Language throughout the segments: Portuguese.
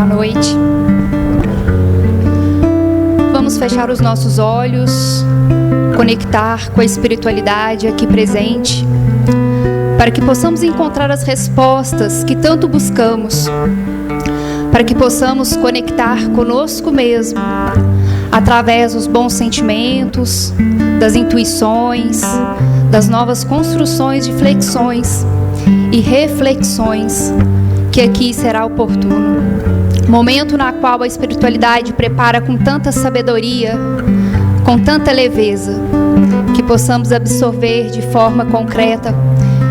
noite. Vamos fechar os nossos olhos, conectar com a espiritualidade aqui presente, para que possamos encontrar as respostas que tanto buscamos, para que possamos conectar conosco mesmo, através dos bons sentimentos, das intuições, das novas construções de flexões e reflexões que aqui será oportuno. Momento na qual a espiritualidade prepara com tanta sabedoria, com tanta leveza, que possamos absorver de forma concreta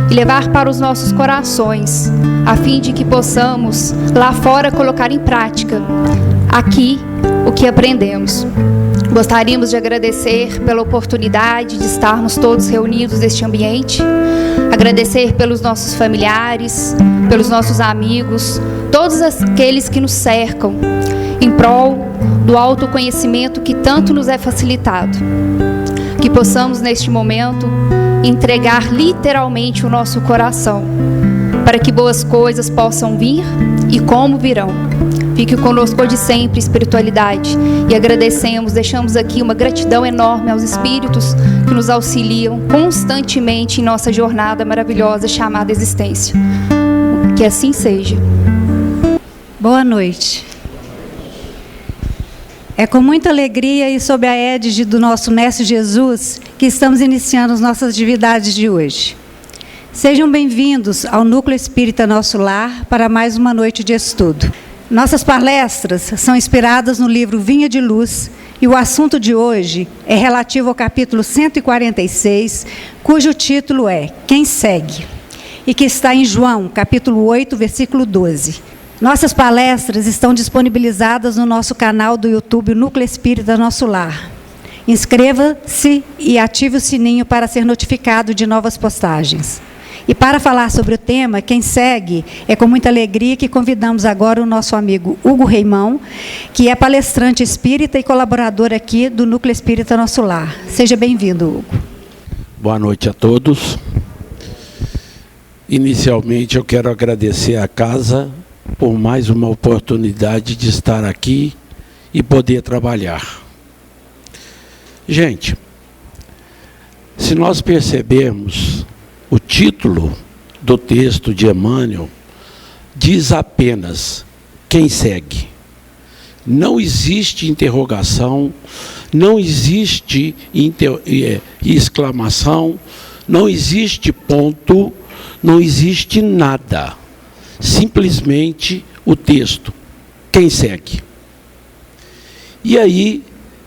e levar para os nossos corações, a fim de que possamos lá fora colocar em prática aqui o que aprendemos. Gostaríamos de agradecer pela oportunidade de estarmos todos reunidos neste ambiente, agradecer pelos nossos familiares, pelos nossos amigos, todos aqueles que nos cercam, em prol do autoconhecimento que tanto nos é facilitado. Que possamos neste momento entregar literalmente o nosso coração, para que boas coisas possam vir e como virão. Fique conosco de sempre, espiritualidade, e agradecemos, deixamos aqui uma gratidão enorme aos espíritos que nos auxiliam constantemente em nossa jornada maravilhosa chamada existência. Que assim seja. Boa noite. É com muita alegria e sob a égide do nosso Mestre Jesus que estamos iniciando as nossas atividades de hoje. Sejam bem-vindos ao Núcleo Espírita Nosso Lar para mais uma noite de estudo. Nossas palestras são inspiradas no livro Vinha de Luz e o assunto de hoje é relativo ao capítulo 146, cujo título é Quem Segue? E que está em João, capítulo 8, versículo 12. Nossas palestras estão disponibilizadas no nosso canal do YouTube Núcleo Espírita Nosso Lar. Inscreva-se e ative o sininho para ser notificado de novas postagens. E para falar sobre o tema, Quem Segue, é com muita alegria que convidamos agora o nosso amigo Hugo Reimão, que é palestrante espírita e colaborador aqui do Núcleo Espírita Nosso Lar. Seja bem-vindo, Hugo. Boa noite a todos. Inicialmente eu quero agradecer à casa por mais uma oportunidade de estar aqui e poder trabalhar. Gente, se nós percebermos, o título do texto de Emmanuel diz apenas quem segue. Não existe interrogação, não existe exclamação, não existe ponto, não existe nada. Simplesmente o texto, quem segue. E aí,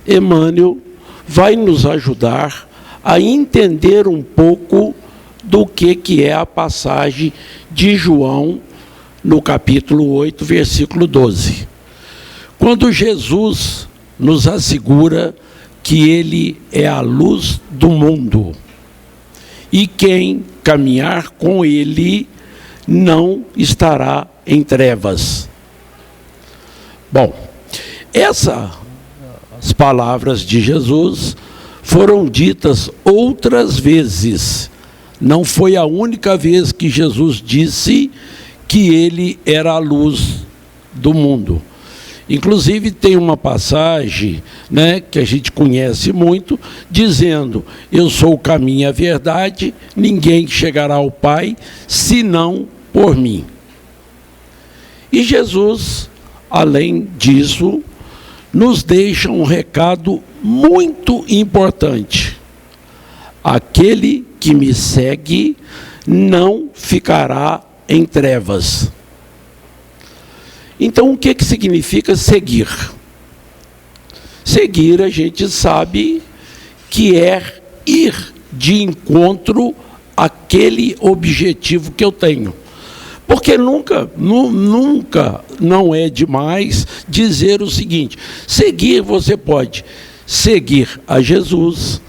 Emmanuel vai nos ajudar a entender um pouco do que é a passagem de João, no capítulo 8, versículo 12. Quando Jesus nos assegura que Ele é a luz do mundo, e quem caminhar com Ele não estará em trevas. Bom, essas palavras de Jesus foram ditas outras vezes. Não foi a única vez que Jesus disse que Ele era a luz do mundo. Inclusive tem uma passagem, que a gente conhece muito, dizendo: eu sou o caminho e a verdade, ninguém chegará ao Pai, senão por mim. E Jesus, além disso, nos deixa um recado muito importante. Aquele que me segue não ficará em trevas. Então, o que significa seguir? Seguir, a gente sabe que é ir de encontro àquele objetivo que eu tenho. Porque nunca não é demais dizer o seguinte: seguir, você pode seguir a Jesus,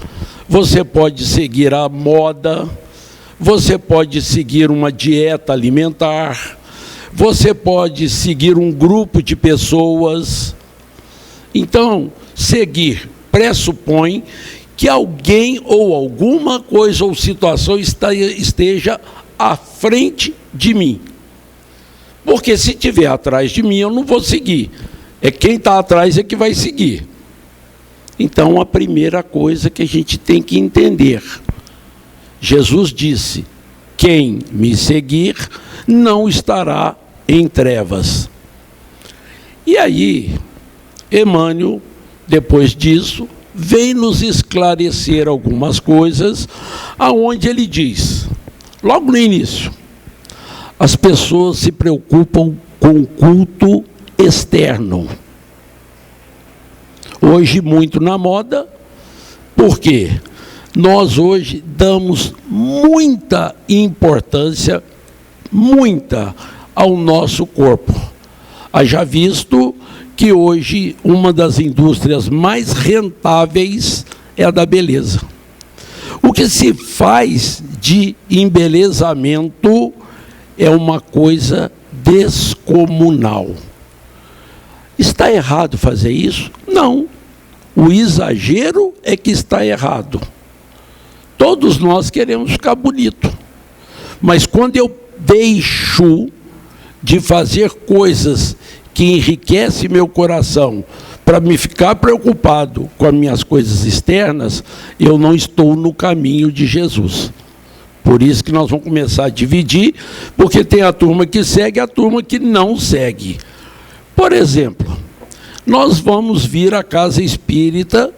você pode seguir a moda, você pode seguir uma dieta alimentar, você pode seguir um grupo de pessoas. Então, seguir pressupõe que alguém ou alguma coisa ou situação esteja à frente de mim. Porque se estiver atrás de mim, eu não vou seguir. É quem está atrás é que vai seguir. Então, a primeira coisa que a gente tem que entender, Jesus disse, quem me seguir não estará em trevas. E aí, Emmanuel, depois disso, vem nos esclarecer algumas coisas, aonde ele diz, logo no início, as pessoas se preocupam com o culto externo. Hoje, muito na moda, porque nós hoje damos muita importância, ao nosso corpo. Haja visto que hoje uma das indústrias mais rentáveis é a da beleza. O que se faz de embelezamento é uma coisa descomunal. Está errado fazer isso? Não. O exagero é que está errado. Todos nós queremos ficar bonito. Mas quando eu deixo de fazer coisas que enriquecem meu coração para me ficar preocupado com as minhas coisas externas, eu não estou no caminho de Jesus. Por isso que nós vamos começar a dividir, porque tem a turma que segue e a turma que não segue. Por exemplo, nós vamos vir à Casa Espírita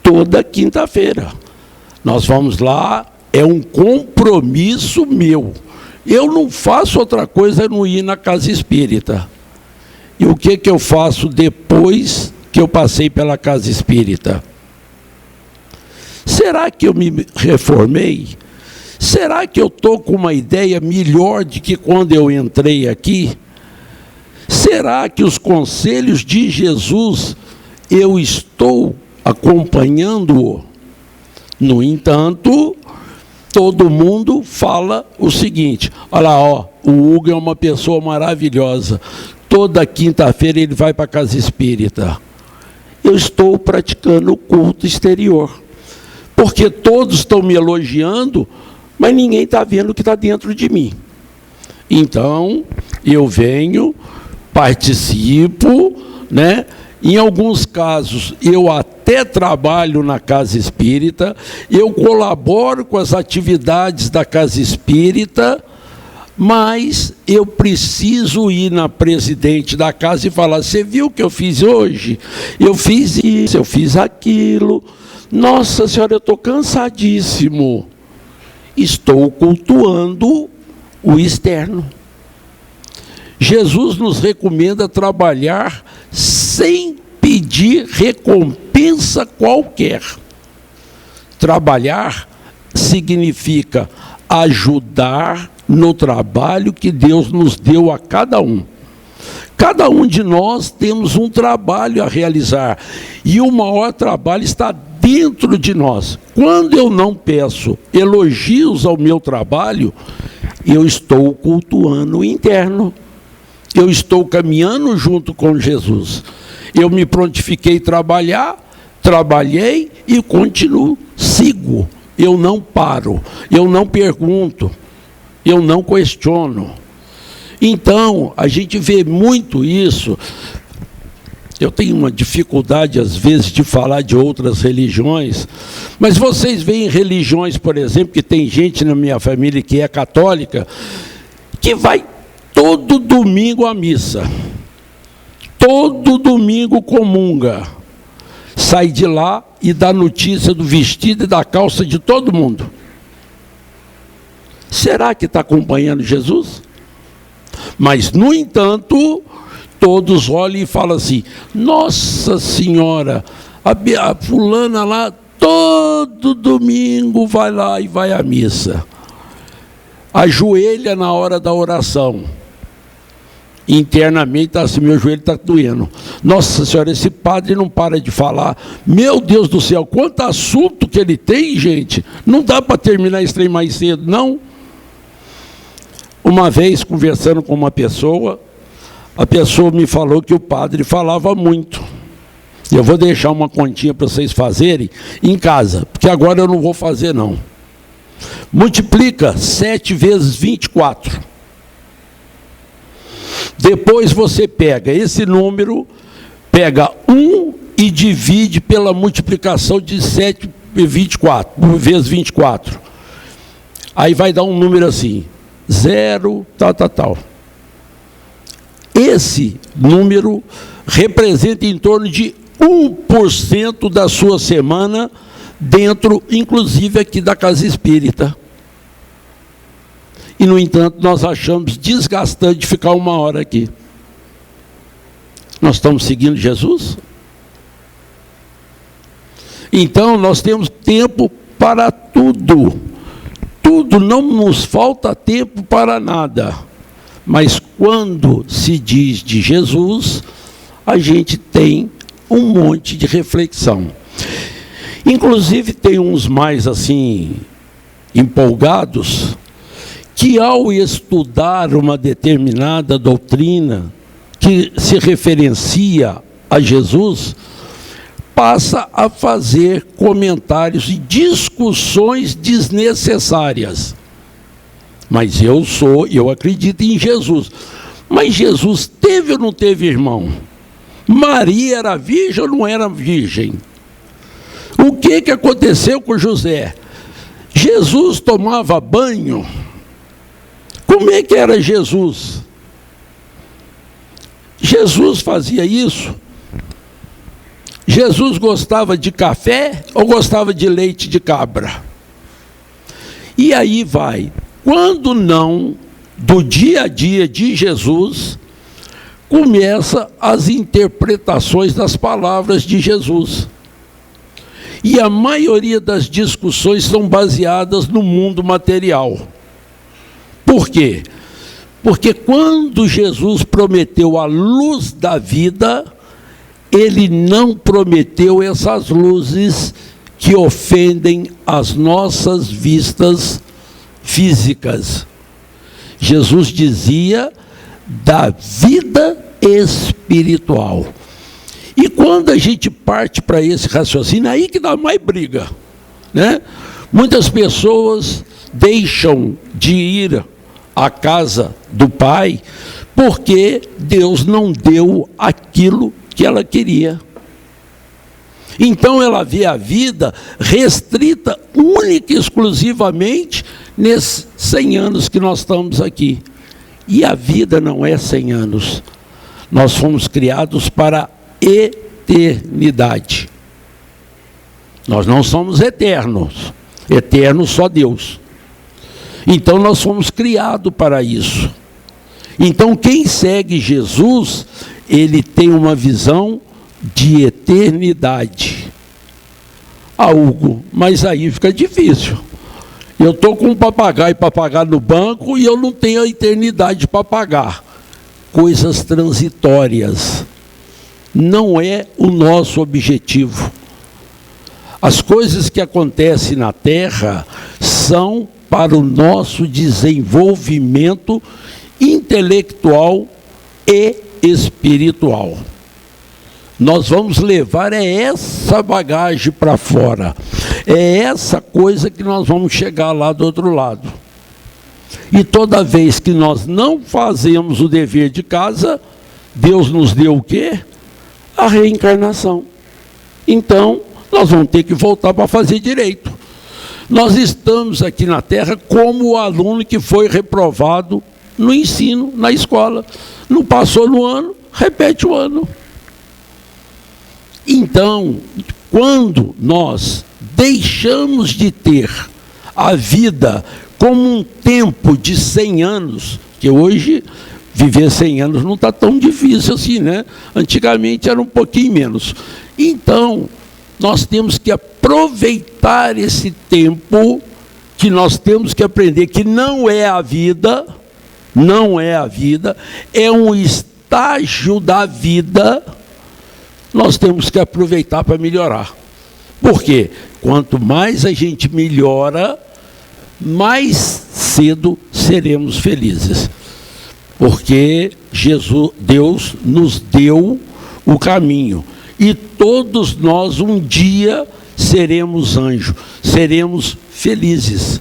toda quinta-feira. Nós vamos lá, é um compromisso meu. Eu não faço outra coisa a não ir na Casa Espírita. E o que eu faço depois que eu passei pela Casa Espírita? Será que eu me reformei? Será que eu estou com uma ideia melhor de que quando eu entrei aqui? Será que os conselhos de Jesus eu estou acompanhando-o? No entanto, todo mundo fala o seguinte, olha lá, ó, o Hugo é uma pessoa maravilhosa, toda quinta-feira ele vai para a Casa Espírita. Eu estou praticando o culto exterior, porque todos estão me elogiando, mas ninguém está vendo o que está dentro de mim. Então, eu venho, participo, né? Em alguns casos, eu até trabalho na Casa Espírita, eu colaboro com as atividades da Casa Espírita, mas eu preciso ir na presidente da casa e falar, você viu o que eu fiz hoje? Eu fiz isso, eu fiz aquilo. Nossa senhora, eu estou cansadíssimo. Estou cultuando o externo. Jesus nos recomenda trabalhar sem pedir recompensa qualquer. Trabalhar significa ajudar no trabalho que Deus nos deu a cada um. Cada um de nós temos um trabalho a realizar, e o maior trabalho está dentro de nós. Quando eu não peço elogios ao meu trabalho, eu estou cultuando o interno. Eu estou caminhando junto com Jesus. Eu me prontifiquei a trabalhar, trabalhei e continuo, sigo. Eu não paro, eu não pergunto, eu não questiono. Então, a gente vê muito isso. Eu tenho uma dificuldade, às vezes, de falar de outras religiões, mas vocês veem religiões, por exemplo, que tem gente na minha família que é católica, que vai todo domingo à missa, todo domingo comunga, sai de lá e dá notícia do vestido e da calça de todo mundo. Será que está acompanhando Jesus? Mas, no entanto, todos olham e falam assim, nossa senhora, a fulana lá, todo domingo vai lá e vai à missa. Ajoelha na hora da oração. Internamente está assim, meu joelho está doendo. Nossa senhora, esse padre não para de falar. Meu Deus do céu, quanto assunto que ele tem, gente. Não dá para terminar esse trem mais cedo, não. Uma vez, conversando com uma pessoa, a pessoa me falou que o padre falava muito. Eu vou deixar uma continha para vocês fazerem em casa, porque agora eu não vou fazer, não. Multiplica 7 vezes 24. Depois você pega esse número, pega 1 e divide pela multiplicação de 7 vezes 24. Aí vai dar um número assim, 0, tal. Esse número representa em torno de 1% da sua semana, dentro, inclusive, aqui da Casa Espírita. E, no entanto, nós achamos desgastante ficar 1 hora aqui. Nós estamos seguindo Jesus? Então, nós temos tempo para tudo. Tudo, não nos falta tempo para nada. Mas quando se diz de Jesus, a gente tem um monte de reflexão. Inclusive, tem uns mais assim, empolgados, que ao estudar uma determinada doutrina que se referencia a Jesus, passa a fazer comentários e discussões desnecessárias. Mas eu acredito em Jesus. Mas Jesus teve ou não teve irmão? Maria era virgem ou não era virgem? O que aconteceu com José? Jesus tomava banho? Como é que era Jesus? Jesus fazia isso? Jesus gostava de café ou gostava de leite de cabra? E aí vai. Quando não, do dia a dia de Jesus, começa as interpretações das palavras de Jesus. E a maioria das discussões são baseadas no mundo material. Por quê? Porque quando Jesus prometeu a luz da vida, ele não prometeu essas luzes que ofendem as nossas vistas físicas. Jesus dizia da vida espiritual. E quando a gente parte para esse raciocínio, aí que dá mais briga, né? Muitas pessoas deixam de ir à casa do Pai porque Deus não deu aquilo que ela queria. Então ela vê a vida restrita única e exclusivamente nesses 100 anos que nós estamos aqui. E a vida não é 100 anos. Nós fomos criados para a eternidade. Nós não somos eternos. Eterno só Deus. Então nós fomos criados para isso. Então quem segue Jesus, ele tem uma visão de eternidade. Hugo, mas aí fica difícil. Eu estou com um papagaio para pagar no banco e eu não tenho a eternidade para pagar. Coisas transitórias. Não é o nosso objetivo. As coisas que acontecem na Terra são para o nosso desenvolvimento intelectual e espiritual. Nós vamos levar essa bagagem para fora. É essa coisa que nós vamos chegar lá do outro lado. E toda vez que nós não fazemos o dever de casa, Deus nos deu o quê? A reencarnação. Então, nós vamos ter que voltar para fazer direito. Nós estamos aqui na Terra como o aluno que foi reprovado no ensino, na escola. Não passou no ano, repete o ano. Então, quando nós deixamos de ter a vida como um tempo de 100 anos, que hoje viver 100 anos não está tão difícil assim, né? Antigamente era um pouquinho menos. Então, nós temos que aproveitar esse tempo que nós temos que aprender que não é a vida, é um estágio da vida. Nós temos que aproveitar para melhorar. Por quê? Quanto mais a gente melhora, mais cedo seremos felizes. Porque Deus nos deu o caminho. E todos nós um dia seremos anjos, seremos felizes.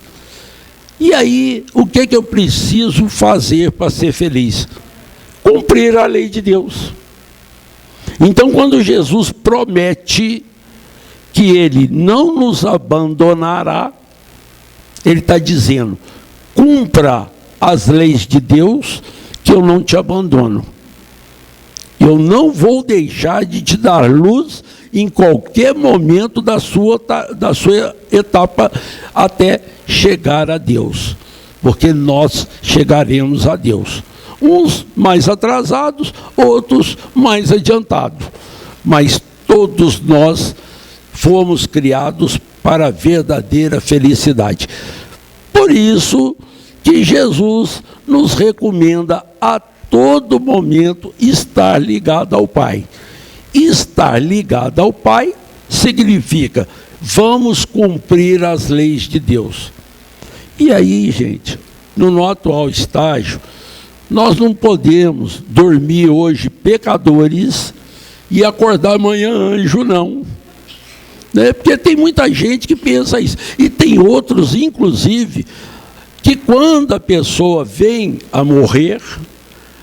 E aí, o que eu preciso fazer para ser feliz? Com cumprir a lei de Deus. Então, quando Jesus promete que Ele não nos abandonará, Ele está dizendo: cumpra as leis de Deus, que eu não te abandono. Eu não vou deixar de te dar luz em qualquer momento da sua etapa até chegar a Deus. Porque nós chegaremos a Deus. Uns mais atrasados, outros mais adiantados. Mas todos nós fomos criados para a verdadeira felicidade. Por isso que Jesus nos recomenda a todo momento estar ligado ao Pai. Estar ligado ao Pai significa: vamos cumprir as leis de Deus. E aí, gente, no nosso atual estágio, nós não podemos dormir hoje pecadores e acordar amanhã anjo, não. Né? Porque tem muita gente que pensa isso. E tem outros, inclusive, que quando a pessoa vem a morrer,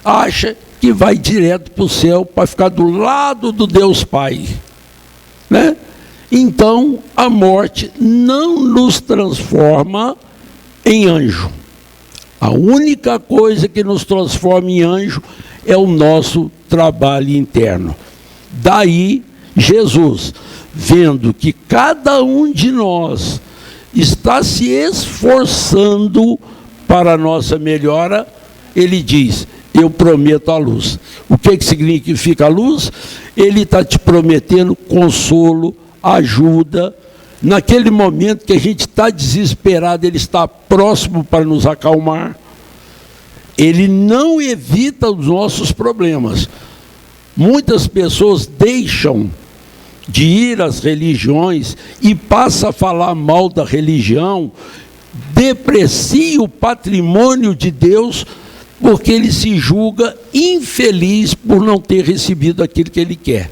acha que vai direto para o céu para ficar do lado do Deus Pai. Né? Então, a morte não nos transforma em anjo. A única coisa que nos transforma em anjo é o nosso trabalho interno. Daí, Jesus, vendo que cada um de nós está se esforçando para a nossa melhora, Ele diz: eu prometo a luz. O que significa a luz? Ele está te prometendo consolo, ajuda. Naquele momento que a gente está desesperado, Ele está próximo para nos acalmar. Ele não evita os nossos problemas. Muitas pessoas deixam de ir às religiões e passam a falar mal da religião, deprecia o patrimônio de Deus, porque ele se julga infeliz por não ter recebido aquilo que ele quer.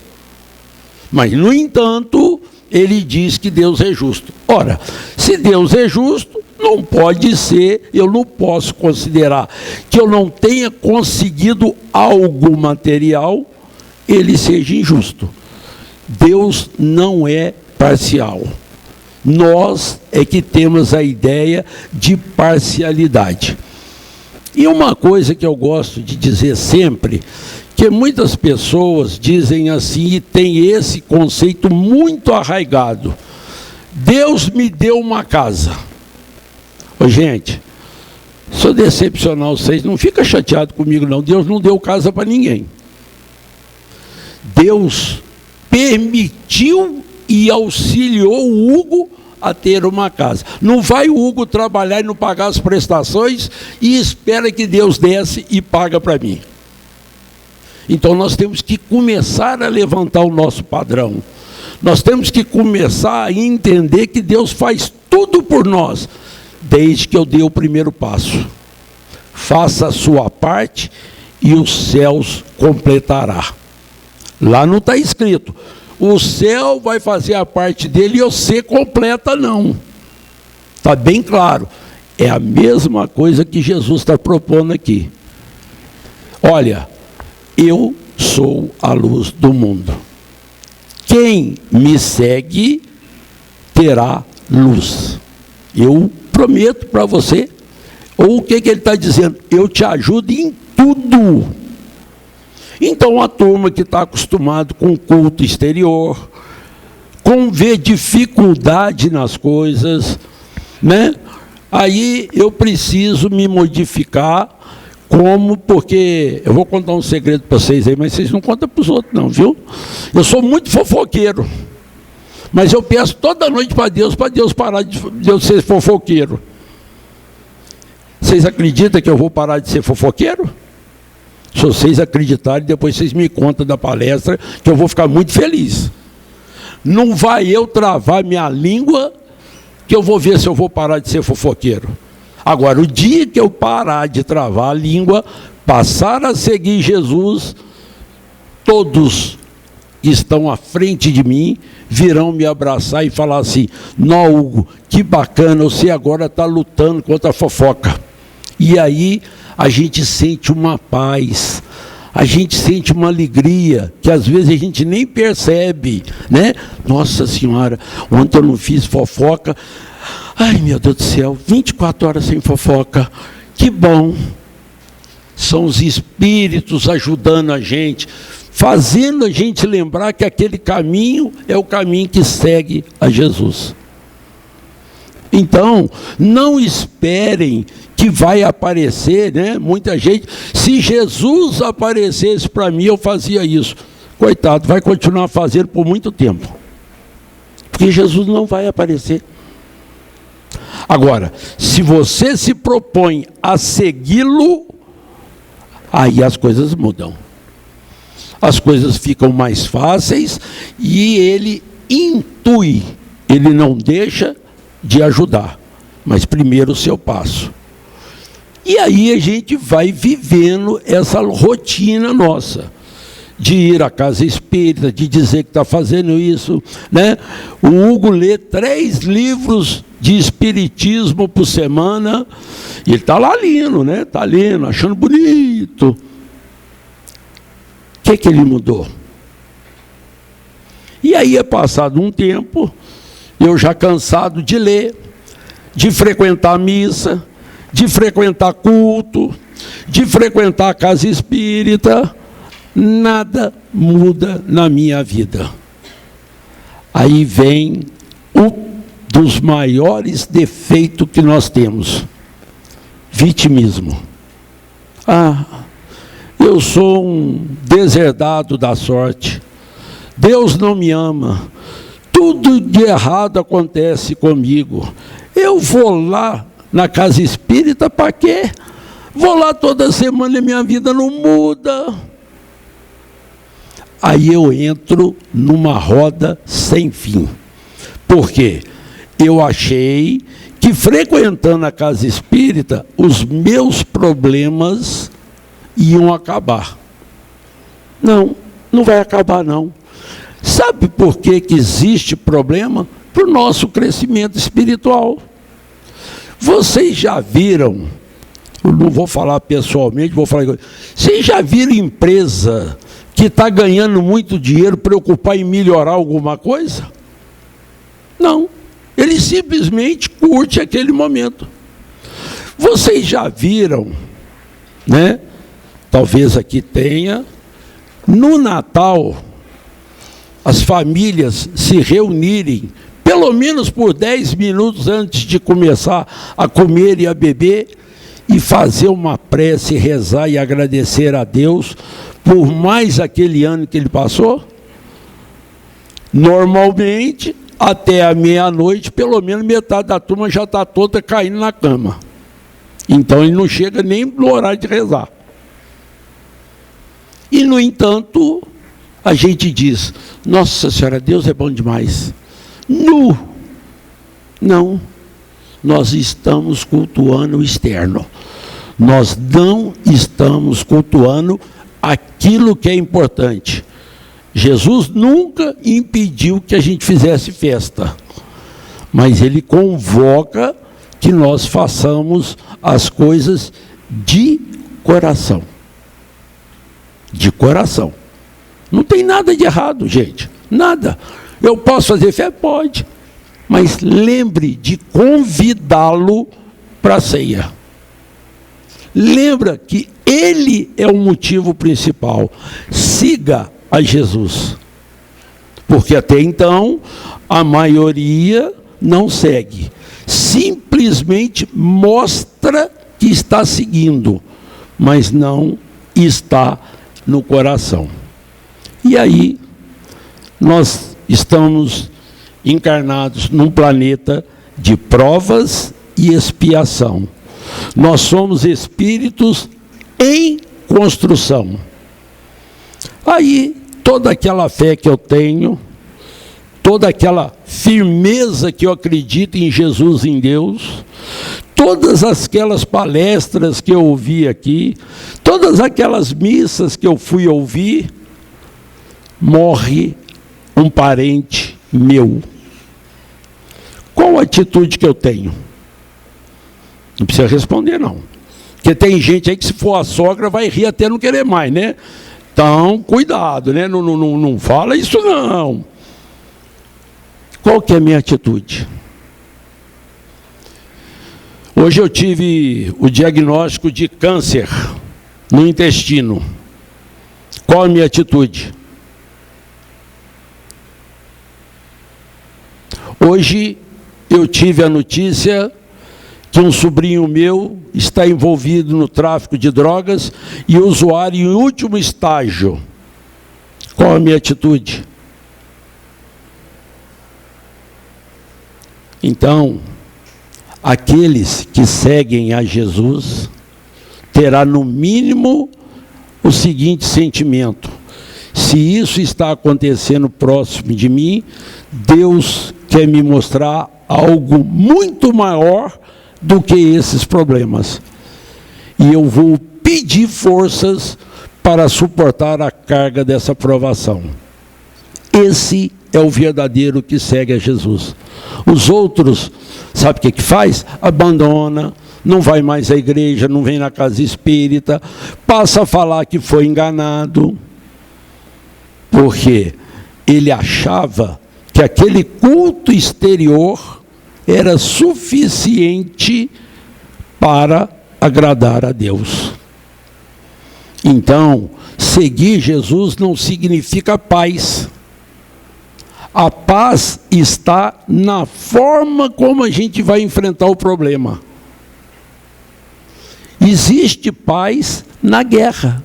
Mas, no entanto, ele diz que Deus é justo. Ora, se Deus é justo, não pode ser, eu não posso considerar que eu não tenha conseguido algo material, ele seja injusto. Deus não é parcial. Nós é que temos a ideia de parcialidade. E uma coisa que eu gosto de dizer sempre, que muitas pessoas dizem assim, e tem esse conceito muito arraigado: Deus me deu uma casa. Ô, gente, se eu decepcionar vocês, não fica chateado comigo não. Deus não deu casa para ninguém. Deus permitiu e auxiliou o Hugo a ter uma casa. Não vai o Hugo trabalhar e não pagar as prestações e espera que Deus desce e paga para mim. Então nós temos que começar a levantar o nosso padrão. Nós temos que começar a entender que Deus faz tudo por nós, desde que eu dê o primeiro passo. Faça a sua parte e os céus completará. Lá não está escrito: o céu vai fazer a parte dele e você completa, não. Está bem claro. É a mesma coisa que Jesus está propondo aqui. Olha, eu sou a luz do mundo. Quem me segue terá luz. Eu prometo para você. Ou o que ele está dizendo? Eu te ajudo em tudo. Então a turma que está acostumado com culto exterior, com ver dificuldade nas coisas, né? Aí eu preciso me modificar, porque eu vou contar um segredo para vocês aí, mas vocês não contam para os outros não, viu? Eu sou muito fofoqueiro, mas eu peço toda noite para Deus parar de eu ser fofoqueiro. Vocês acreditam que eu vou parar de ser fofoqueiro? Se vocês acreditarem, depois vocês me contam da palestra, que eu vou ficar muito feliz. Não vai eu travar minha língua, que eu vou ver se eu vou parar de ser fofoqueiro. Agora, o dia que eu parar de travar a língua, passar a seguir Jesus, todos que estão à frente de mim virão me abraçar e falar assim: não, Hugo, que bacana, você agora está lutando contra a fofoca. E aí a gente sente uma paz, a gente sente uma alegria que às vezes a gente nem percebe, né? Nossa Senhora, ontem eu não fiz fofoca. Ai, meu Deus do céu, 24 horas sem fofoca. Que bom. São os espíritos ajudando a gente, fazendo a gente lembrar que aquele caminho é o caminho que segue a Jesus. Então, não esperem que vai aparecer, né? Muita gente, se Jesus aparecesse para mim, eu fazia isso. Coitado, vai continuar fazendo por muito tempo. Porque Jesus não vai aparecer. Agora, se você se propõe a segui-lo, aí as coisas mudam. As coisas ficam mais fáceis e ele intui, ele não deixa de ajudar, mas primeiro o seu passo. E aí a gente vai vivendo essa rotina nossa, de ir à casa espírita, de dizer que está fazendo isso, né? O Hugo lê 3 livros de espiritismo por semana, e ele está lá lendo, né? Está lendo, achando bonito. O que ele mudou? E aí é passado um tempo, eu já cansado de ler, de frequentar a missa, de frequentar culto, de frequentar a casa espírita, nada muda na minha vida. Aí vem um dos maiores defeitos que nós temos: vitimismo. Eu sou um deserdado da sorte, Deus não me ama, tudo de errado acontece comigo, eu vou lá na casa espírita para quê? Vou lá toda semana e minha vida não muda. Aí eu entro numa roda sem fim. Por quê? Eu achei que frequentando a casa espírita, os meus problemas iam acabar. Não, não vai acabar não. Sabe por que existe problema? Para o nosso crescimento espiritual. Vocês já viram, eu não vou falar pessoalmente, vou falar... Vocês já viram empresa que está ganhando muito dinheiro preocupar em melhorar alguma coisa? Não. Ele simplesmente curte aquele momento. Vocês já viram, né? Talvez aqui tenha, no Natal, as famílias se reunirem, pelo menos por 10 minutos antes de começar a comer e a beber, e fazer uma prece, rezar e agradecer a Deus por mais aquele ano que ele passou? Normalmente, até a meia-noite, pelo menos metade da turma já está toda caindo na cama. Então ele não chega nem no horário de rezar. E, no entanto, a gente diz: Nossa Senhora, Deus é bom demais. Não. Nós estamos cultuando o externo. Nós não estamos cultuando aquilo que é importante. Jesus nunca impediu que a gente fizesse festa, mas ele convoca que nós façamos as coisas de coração. De coração. Não tem nada de errado, gente. Nada. Eu posso fazer festa? Pode. Mas lembre de convidá-lo para a ceia. Lembra que ele é o motivo principal. Siga a Jesus. Porque até então, a maioria não segue. Simplesmente mostra que está seguindo, mas não está no coração. E aí, nós estamos encarnados num planeta de provas e expiação. Nós somos espíritos em construção. Aí, toda aquela fé que eu tenho, toda aquela firmeza que eu acredito em Jesus, em Deus, todas aquelas palestras que eu ouvi aqui, todas aquelas missas que eu fui ouvir, morre um parente meu. Qual a atitude que eu tenho? Não precisa responder, não. Porque tem gente aí que, se for a sogra, vai rir até não querer mais, né? Então, cuidado, né? Não fala isso, não. Qual que é a minha atitude? Hoje eu tive o diagnóstico de câncer no intestino. Qual a minha atitude? Hoje eu tive a notícia que um sobrinho meu está envolvido no tráfico de drogas e usuário em último estágio. Qual a minha atitude? Então, aqueles que seguem a Jesus terá no mínimo o seguinte sentimento: se isso está acontecendo próximo de mim, Deus quer me mostrar algo muito maior do que esses problemas. E eu vou pedir forças para suportar a carga dessa provação. Esse é o verdadeiro que segue a Jesus. Os outros, sabe o que faz? Abandona, não vai mais à igreja, não vem na casa espírita, passa a falar que foi enganado, porque ele achava que aquele culto exterior era suficiente para agradar a Deus. Então, seguir Jesus não significa paz. A paz está na forma como a gente vai enfrentar o problema. Existe paz na guerra.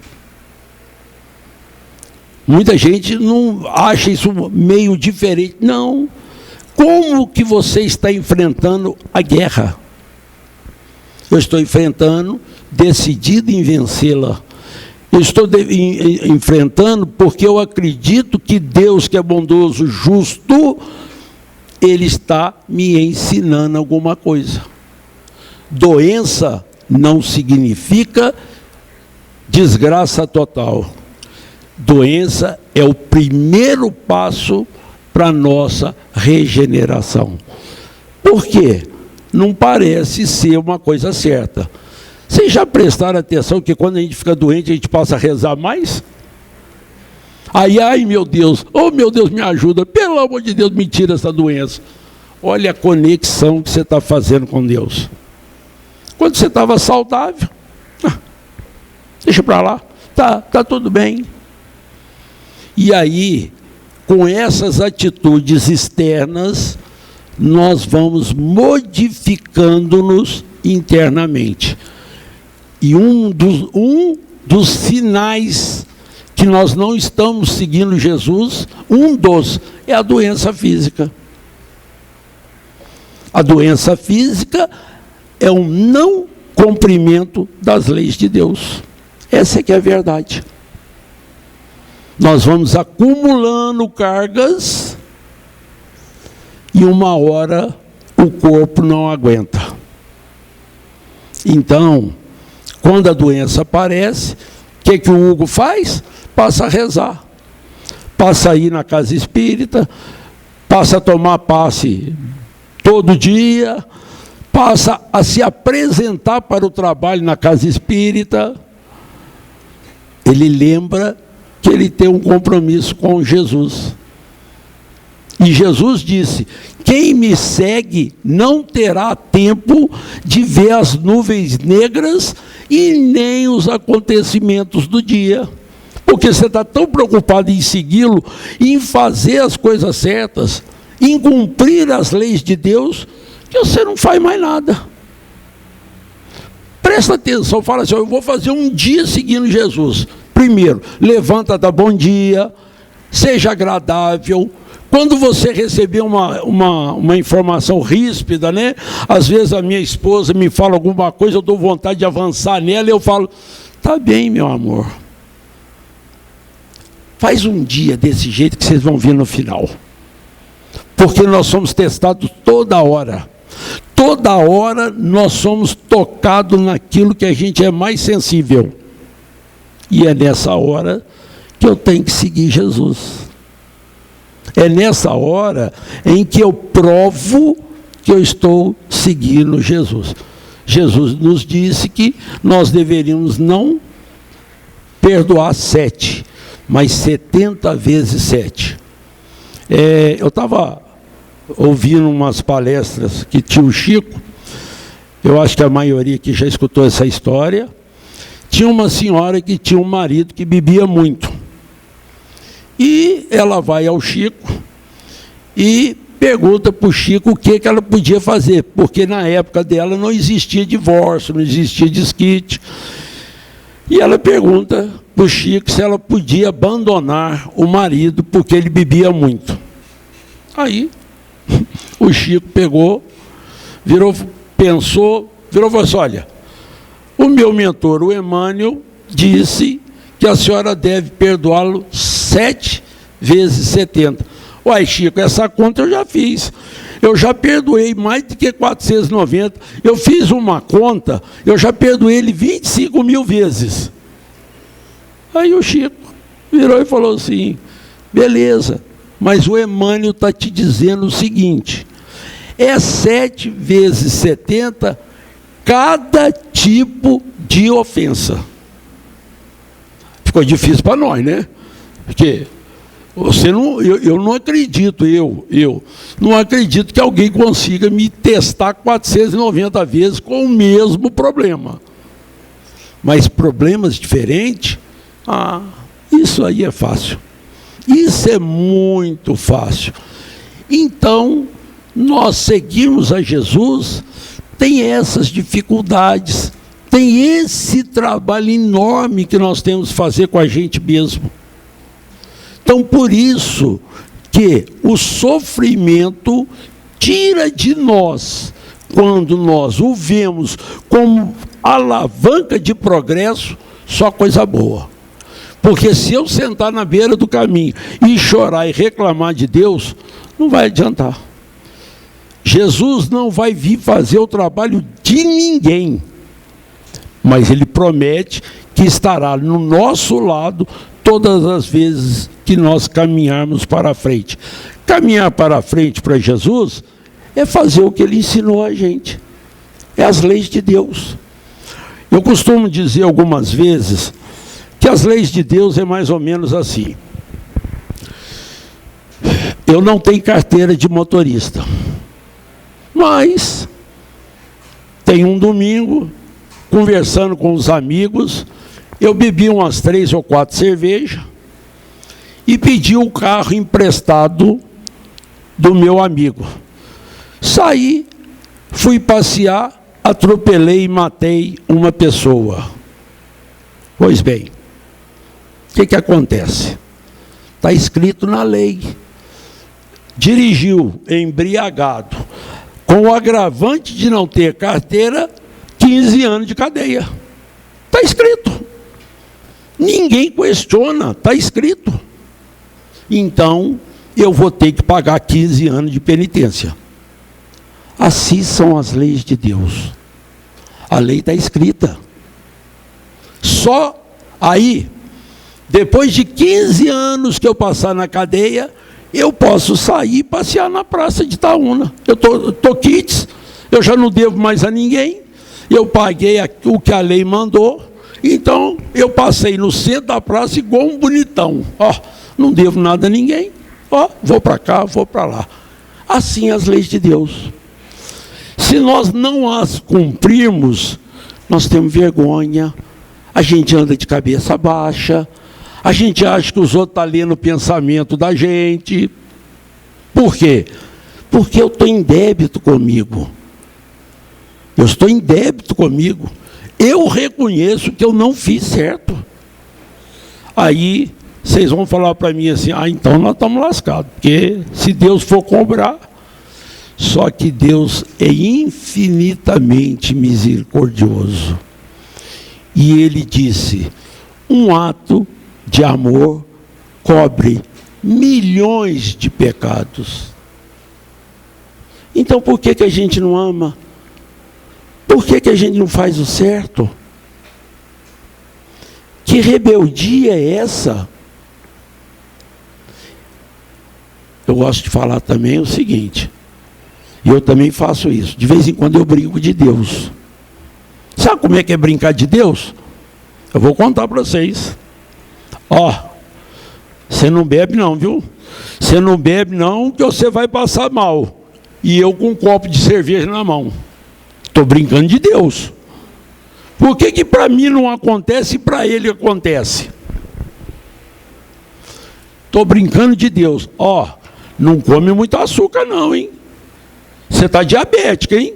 Muita gente não acha isso meio diferente. Não. Como que você está enfrentando a guerra? Eu estou enfrentando, decidido em vencê-la. Eu estou enfrentando porque eu acredito que Deus, que é bondoso, justo, Ele está me ensinando alguma coisa. Doença não significa desgraça total. Doença é o primeiro passo para a nossa regeneração. Por quê? Não parece ser uma coisa certa. Vocês já prestaram atenção que quando a gente fica doente, a gente passa a rezar mais? Ai meu Deus, oh meu Deus, me ajuda, pelo amor de Deus, me tira essa doença. Olha a conexão que você está fazendo com Deus. Quando você estava saudável, deixa para lá, tá tudo bem. E aí, com essas atitudes externas, nós vamos modificando-nos internamente. E um dos sinais que nós não estamos seguindo Jesus, é a doença física. A doença física é um não cumprimento das leis de Deus. Essa é que é a verdade. Nós vamos acumulando cargas e uma hora o corpo não aguenta. Então, quando a doença aparece, o que o Hugo faz? Passa a rezar, passa a ir na casa espírita, passa a tomar passe todo dia, passa a se apresentar para o trabalho na casa espírita. Ele lembra que ele tem um compromisso com Jesus. E Jesus disse: quem me segue não terá tempo de ver as nuvens negras e nem os acontecimentos do dia. Porque você está tão preocupado em segui-lo, em fazer as coisas certas, em cumprir as leis de Deus, que você não faz mais nada. Presta atenção, fala assim: eu vou fazer um dia seguindo Jesus. Primeiro, levanta, dá bom dia, seja agradável. Quando você receber uma informação ríspida, né? Às vezes a minha esposa me fala alguma coisa, eu dou vontade de avançar nela, e eu falo: tá bem, meu amor. Faz um dia desse jeito que vocês vão ver no final. Porque nós somos testados toda hora. Toda hora nós somos tocados naquilo que a gente é mais sensível. E é nessa hora que eu tenho que seguir Jesus. É nessa hora em que eu provo que eu estou seguindo Jesus. Jesus nos disse que nós deveríamos não perdoar 7, mas 70 vezes 7. Eu estava ouvindo umas palestras que tinha o Chico, eu acho que a maioria aqui já escutou essa história. Tinha uma senhora que tinha um marido que bebia muito. E ela vai ao Chico e pergunta para o Chico o que ela podia fazer, porque na época dela não existia divórcio, não existia desquite. E ela pergunta para o Chico se ela podia abandonar o marido porque ele bebia muito. Aí o Chico pegou, pensou e falou assim: olha, o meu mentor, o Emmanuel, disse que a senhora deve perdoá-lo 7 vezes 70. Uai, Chico, essa conta eu já fiz. Eu já perdoei mais do que 490. Eu fiz uma conta, eu já perdoei ele 25 mil vezes. Aí o Chico virou e falou assim: beleza, mas o Emmanuel está te dizendo o seguinte: é 7 vezes 70 cada tipo de ofensa. Ficou difícil para nós, né? Porque eu não acredito, eu não acredito que alguém consiga me testar 490 vezes com o mesmo problema. Mas problemas diferentes, isso aí é fácil. Isso é muito fácil. Então, nós seguimos a Jesus, tem essas dificuldades, tem esse trabalho enorme que nós temos que fazer com a gente mesmo. Então, por isso que o sofrimento tira de nós, quando nós o vemos como alavanca de progresso, só coisa boa. Porque se eu sentar na beira do caminho e chorar e reclamar de Deus, não vai adiantar. Jesus não vai vir fazer o trabalho de ninguém, mas Ele promete que estará no nosso lado todas as vezes que nós caminharmos para a frente. Caminhar para a frente para Jesus é fazer o que Ele ensinou a gente. É as leis de Deus. Eu costumo dizer algumas vezes que as leis de Deus é mais ou menos assim. Eu não tenho carteira de motorista, mas tem um domingo, conversando com os amigos, eu bebi umas 3 ou 4 cervejas e pedi o carro emprestado do meu amigo. Saí, fui passear, atropelei e matei uma pessoa. Pois bem, o que acontece? Está escrito na lei. Dirigiu embriagado, com o agravante de não ter carteira, 15 anos de cadeia. Está escrito. Ninguém questiona, está escrito. Então, eu vou ter que pagar 15 anos de penitência. Assim são as leis de Deus. A lei está escrita. Só aí, depois de 15 anos que eu passar na cadeia, eu posso sair e passear na praça de Itaúna. Eu tô quites, eu já não devo mais a ninguém, eu paguei o que a lei mandou, então eu passei no centro da praça igual um bonitão. Não devo nada a ninguém, vou para cá, vou para lá. Assim as leis de Deus. Se nós não as cumprirmos, nós temos vergonha, a gente anda de cabeça baixa, a gente acha que os outros estão lendo o pensamento da gente. Por quê? Porque eu estou em débito comigo. Eu estou em débito comigo. Eu reconheço que eu não fiz certo. Aí, vocês vão falar para mim assim: então nós estamos lascados. Porque se Deus for cobrar... Só que Deus é infinitamente misericordioso. E Ele disse: um ato de amor cobre milhões de pecados. Então por que a gente não ama? Por que a gente não faz o certo? Que rebeldia é essa? Eu gosto de falar também o seguinte, e eu também faço isso, de vez em quando eu brinco de Deus. Sabe como é que é brincar de Deus? Eu vou contar para vocês. Você não bebe não, viu? Você não bebe não, que você vai passar mal. E eu com um copo de cerveja na mão. Estou brincando de Deus. Por que para mim não acontece e para ele acontece? Estou brincando de Deus. Não come muito açúcar não, hein? Você está diabético, hein?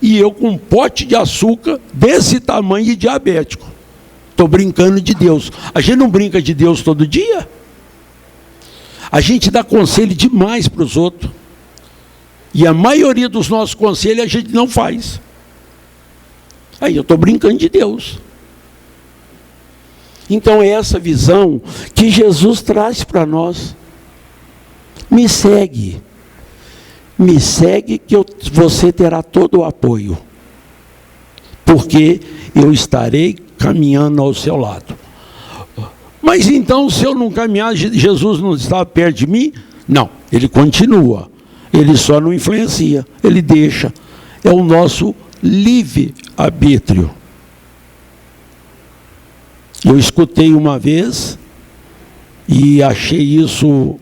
E eu com um pote de açúcar desse tamanho de diabético. Estou brincando de Deus. A gente não brinca de Deus todo dia? A gente dá conselho demais para os outros. E a maioria dos nossos conselhos a gente não faz. Aí eu estou brincando de Deus. Então é essa visão que Jesus traz para nós. Me segue. Me segue que você terá todo o apoio. Porque eu estarei caminhando ao seu lado. Mas então, se eu não caminhar, Jesus não está perto de mim? Não, ele continua. Ele só não influencia, ele deixa. É o nosso livre-arbítrio. Eu escutei uma vez e achei isso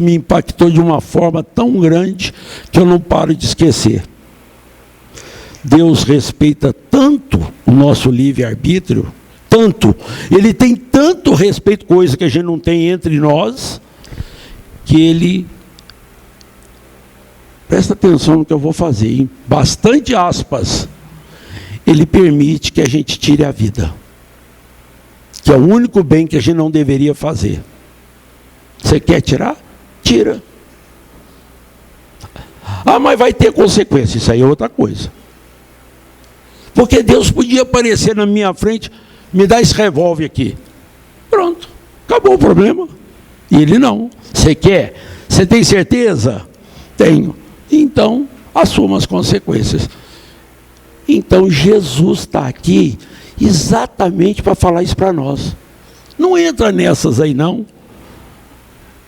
me impactou de uma forma tão grande que eu não paro de esquecer. Deus respeita tanto o nosso livre-arbítrio, tanto, ele tem tanto respeito, coisa que a gente não tem entre nós, que ele, presta atenção no que eu vou fazer, hein? Bastante aspas, ele permite que a gente tire a vida, que é o único bem que a gente não deveria fazer. Você quer tirar? Tira. Mas vai ter consequência. Isso aí é outra coisa. Porque Deus podia aparecer na minha frente, me dá esse revólver aqui. Pronto, acabou o problema. E ele não. Você quer? Você tem certeza? Tenho. Então, assuma as consequências. Então, Jesus está aqui exatamente para falar isso para nós. Não entra nessas aí, não.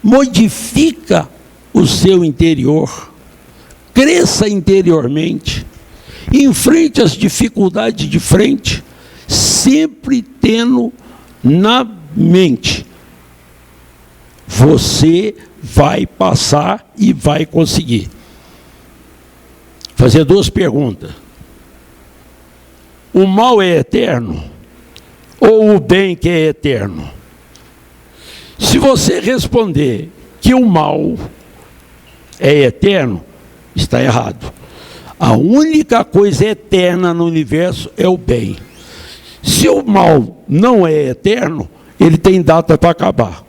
Modifica o seu interior. Cresça interiormente. Enfrente as dificuldades de frente, sempre tendo na mente: você vai passar e vai conseguir. Fazer duas perguntas. O mal é eterno? Ou o bem que é eterno? Se você responder que o mal é eterno, está errado. A única coisa eterna no universo é o bem. Se o mal não é eterno, ele tem data para acabar.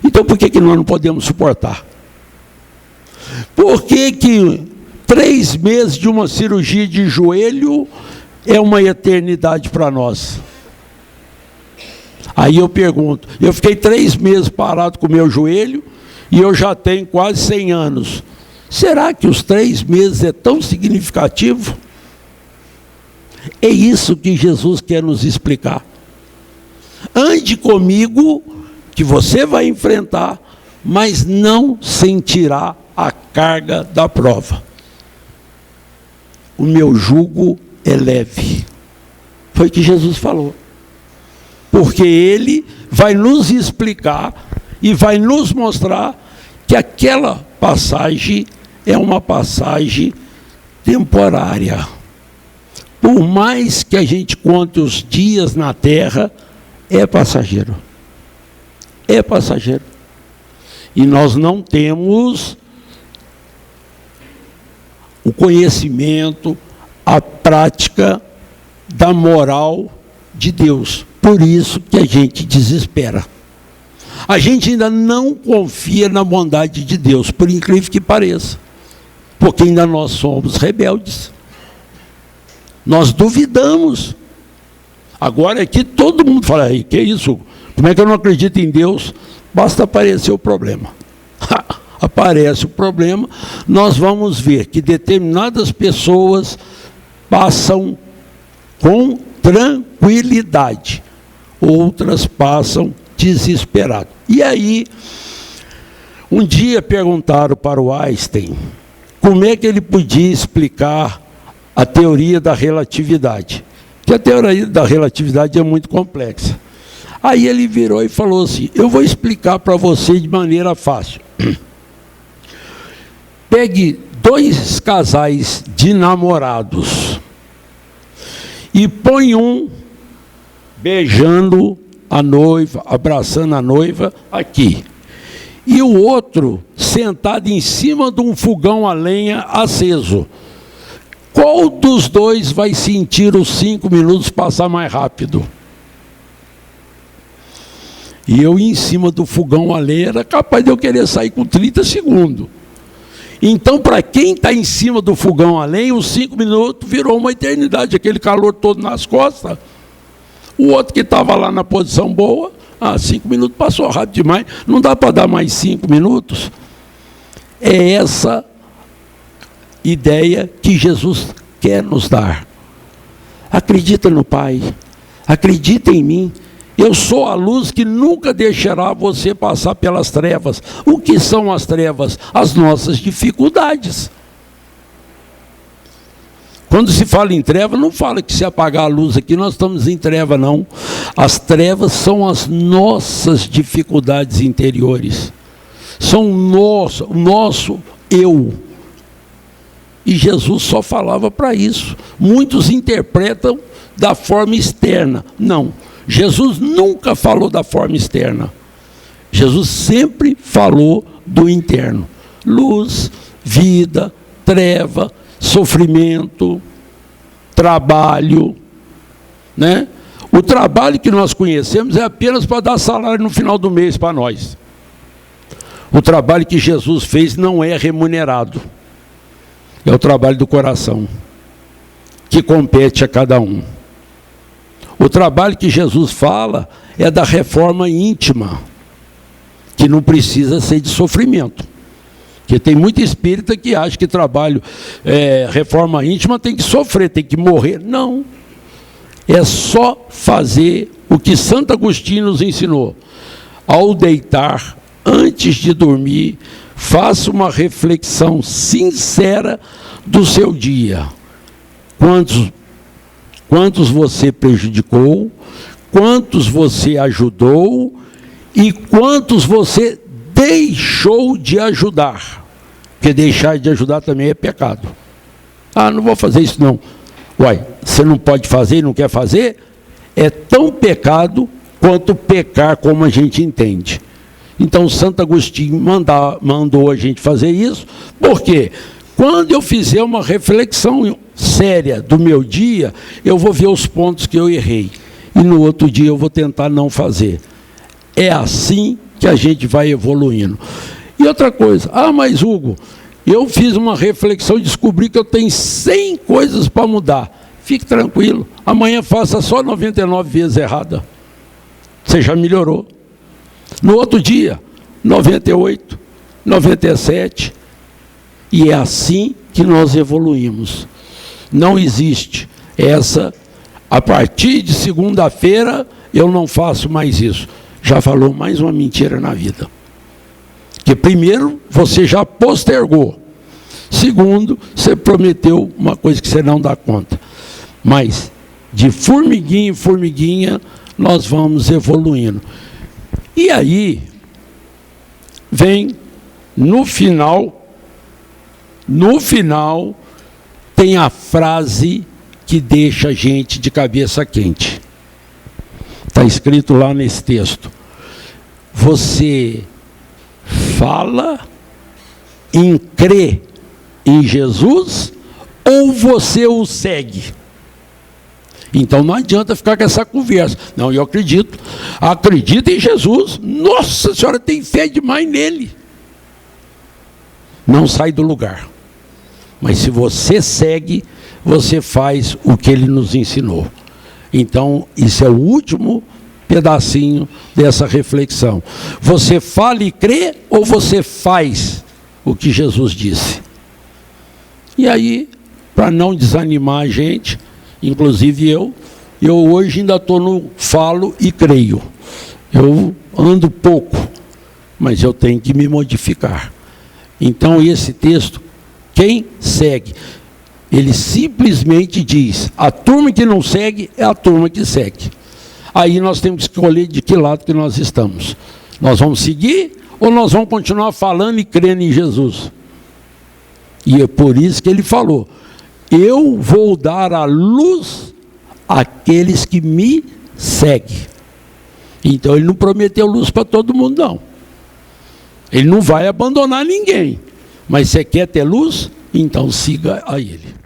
Então por que nós não podemos suportar? Por que 3 meses de uma cirurgia de joelho é uma eternidade para nós? Aí eu pergunto, eu fiquei 3 meses parado com o meu joelho e eu já tenho quase 100 anos. Será que os 3 meses é tão significativo? É isso que Jesus quer nos explicar. Ande comigo, que você vai enfrentar, mas não sentirá a carga da prova. O meu jugo é leve. Foi o que Jesus falou. Porque ele vai nos explicar e vai nos mostrar que aquela passagem é uma passagem temporária. Por mais que a gente conte os dias na terra, é passageiro. É passageiro. E nós não temos o conhecimento, a prática da moral de Deus. Por isso que a gente desespera. A gente ainda não confia na bondade de Deus, por incrível que pareça. Porque ainda nós somos rebeldes. Nós duvidamos. Agora aqui todo mundo fala, que é isso? Como é que eu não acredito em Deus? Basta aparecer o problema. Aparece o problema, nós vamos ver que determinadas pessoas passam com tranquilidade. Outras passam desesperado. E aí, um dia perguntaram para o Einstein como é que ele podia explicar a teoria da relatividade. Que a teoria da relatividade é muito complexa. Aí ele virou e falou assim: eu vou explicar para você de maneira fácil. Pegue 2 casais de namorados e põe um beijando a noiva, abraçando a noiva aqui, e o outro sentado em cima de um fogão a lenha aceso. Qual dos dois vai sentir os 5 minutos passar mais rápido? E eu em cima do fogão a lenha era capaz de eu querer sair com 30 segundos. Então, para quem está em cima do fogão a lenha, os 5 minutos virou uma eternidade, aquele calor todo nas costas. O outro que estava lá na posição boa, 5 minutos passou rápido demais, não dá para dar mais 5 minutos. É essa ideia que Jesus quer nos dar. Acredita no Pai, acredita em mim. Eu sou a luz que nunca deixará você passar pelas trevas. O que são as trevas? As nossas dificuldades. Quando se fala em treva, não fala que se apagar a luz aqui, nós estamos em treva, não. As trevas são as nossas dificuldades interiores. São o nosso eu. E Jesus só falava para isso. Muitos interpretam da forma externa. Não. Jesus nunca falou da forma externa. Jesus sempre falou do interno. Luz, vida, treva, sofrimento, trabalho, né? O trabalho que nós conhecemos é apenas para dar salário no final do mês para nós. O trabalho que Jesus fez não é remunerado. É o trabalho do coração, que compete a cada um. O trabalho que Jesus fala é da reforma íntima, que não precisa ser de sofrimento. Porque tem muito espírita que acha que reforma íntima tem que sofrer, tem que morrer. Não. É só fazer o que Santo Agostinho nos ensinou. Ao deitar, antes de dormir, faça uma reflexão sincera do seu dia. Quantos você prejudicou, quantos você ajudou e quantos você deixou de ajudar. Porque deixar de ajudar também é pecado. Não vou fazer isso não. Uai, você não pode fazer e não quer fazer? É tão pecado quanto pecar como a gente entende. Então Santo Agostinho mandou a gente fazer isso, porque quando eu fizer uma reflexão séria do meu dia, eu vou ver os pontos que eu errei. E no outro dia eu vou tentar não fazer. É assim que a gente vai evoluindo. E outra coisa, mas Hugo, eu fiz uma reflexão e descobri que eu tenho 100 coisas para mudar. Fique tranquilo, amanhã faça só 99 vezes errada. Você já melhorou. No outro dia, 98, 97. E é assim que nós evoluímos. Não existe a partir de segunda-feira eu não faço mais isso. Já falou mais uma mentira na vida. Que primeiro, você já postergou. Segundo, você prometeu uma coisa que você não dá conta. Mas, de formiguinha em formiguinha, nós vamos evoluindo. E aí, vem, no final, tem a frase que deixa a gente de cabeça quente. Está escrito lá nesse texto. Você fala em crer em Jesus ou você o segue? Então não adianta ficar com essa conversa. Não, eu acredito em Jesus. Nossa Senhora, tem fé demais nele. Não sai do lugar. Mas se você segue, você faz o que ele nos ensinou. Então, isso é o último pedacinho dessa reflexão. Você fala e crê ou você faz o que Jesus disse? E aí, para não desanimar a gente, inclusive eu hoje ainda estou no falo e creio. Eu ando pouco, mas eu tenho que me modificar. Então esse texto, quem segue? Ele simplesmente diz: a turma que não segue é a turma que segue. Aí nós temos que escolher de que lado que nós estamos. Nós vamos seguir ou nós vamos continuar falando e crendo em Jesus? E é por isso que ele falou: eu vou dar a luz àqueles que me seguem. Então ele não prometeu luz para todo mundo, não. Ele não vai abandonar ninguém. Mas você quer ter luz? Então siga a ele.